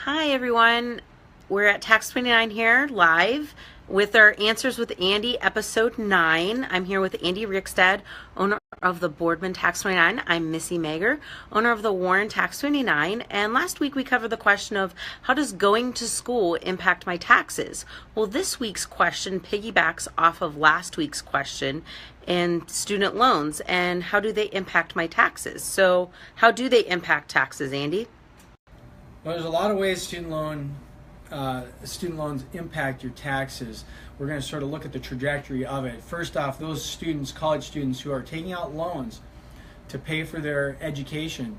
Hi everyone. We're at Tax 29 here live with our Answers with Andy episode 9. I'm here with Andy Reigstad, owner of the Boardman Tax 29. I'm Missy Mager, owner of the Warren Tax 29. And last week we covered the question of how does going to school impact my taxes? Well, this week's question piggybacks off of last week's question and student loans and how do they impact my taxes? So how do they impact taxes, Andy? Well, there's a lot of ways student loans impact your taxes. We're going to sort of look at the trajectory of it. First off, those students, college students who are taking out loans to pay for their education,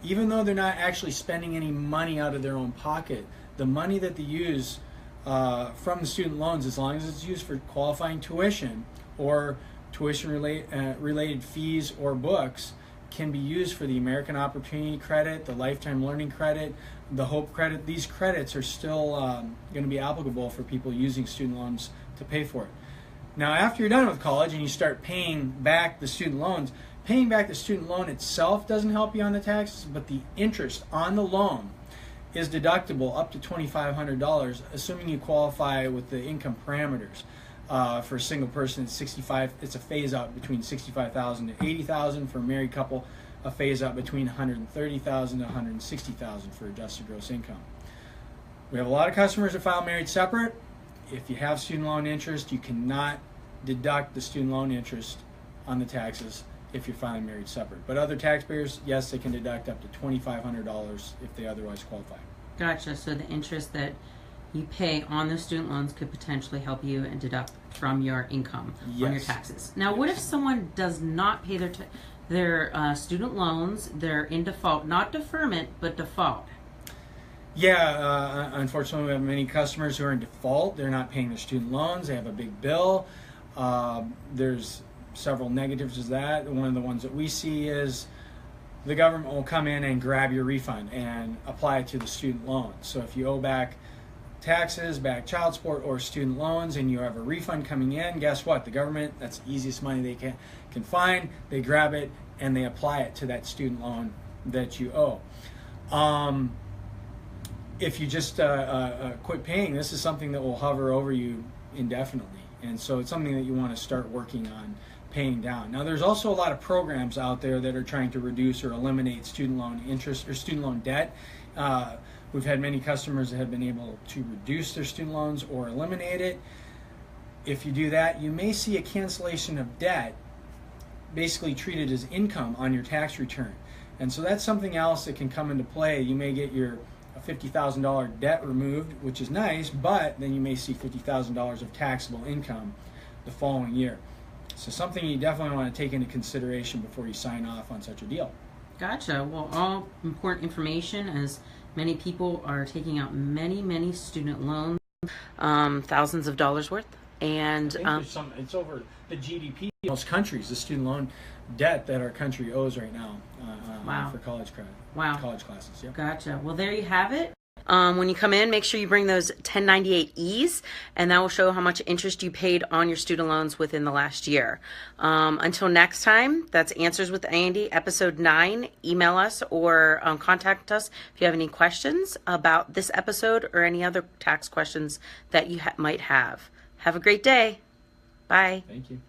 even though they're not actually spending any money out of their own pocket, the money that they use from the student loans, as long as it's used for qualifying tuition or tuition related fees or books, can be used for the American Opportunity Credit, the Lifetime Learning Credit, the Hope Credit. These credits are still going to be applicable for people using student loans to pay for it. Now, after you're done with college and you start paying back the student loans, paying back the student loan itself doesn't help you on the taxes, but the interest on the loan is deductible up to $2,500, assuming you qualify with the income parameters. For a single person, it's 65. It's a phase out between 65,000 to 80,000. For a married couple, a phase out between 130,000 to 160,000 for adjusted gross income. We have a lot of customers that file married separate. If you have student loan interest, you cannot deduct the student loan interest on the taxes if you're filing married separate. But other taxpayers, yes, they can deduct up to $2,500 if they otherwise qualify. Gotcha. So the interest that you pay on those student loans could potentially help you and deduct from your income on your taxes. Now, what if someone does not pay their student loans? They're in default, not deferment, but default. Yeah, unfortunately, we have many customers who are in default. They're not paying their student loans. They have a big bill. There's several negatives to that. One of the ones that we see is the government will come in and grab your refund and apply it to the student loan. So if you owe back taxes, back child support, or student loans, and you have a refund coming in, guess what? The government, that's the easiest money they can find. They grab it and they apply it to that student loan that you owe. If you just quit paying, this is something that will hover over you indefinitely. And so it's something that you want to start working on paying down. Now, there's also a lot of programs out there that are trying to reduce or eliminate student loan interest or student loan debt. We've had many customers that have been able to reduce their student loans or eliminate it. If you do that, you may see a cancellation of debt basically treated as income on your tax return. And so that's something else that can come into play. You may get your $50,000 debt removed, which is nice, but then you may see $50,000 of taxable income the following year. So something you definitely want to take into consideration before you sign off on such a deal. Gotcha. Well, all important information, as many people are taking out many student loans, thousands of dollars worth. And I think it's over the GDP of most countries, the student loan debt that our country owes right now for college credit. Wow. College classes. Yep. Gotcha. Well, there you have it. When you come in, make sure you bring those 1098Es, and that will show how much interest you paid on your student loans within the last year. Until next time, that's Answers with Andy, episode 9. Email us or contact us if you have any questions about this episode or any other tax questions that you might have. Have a great day. Bye. Thank you.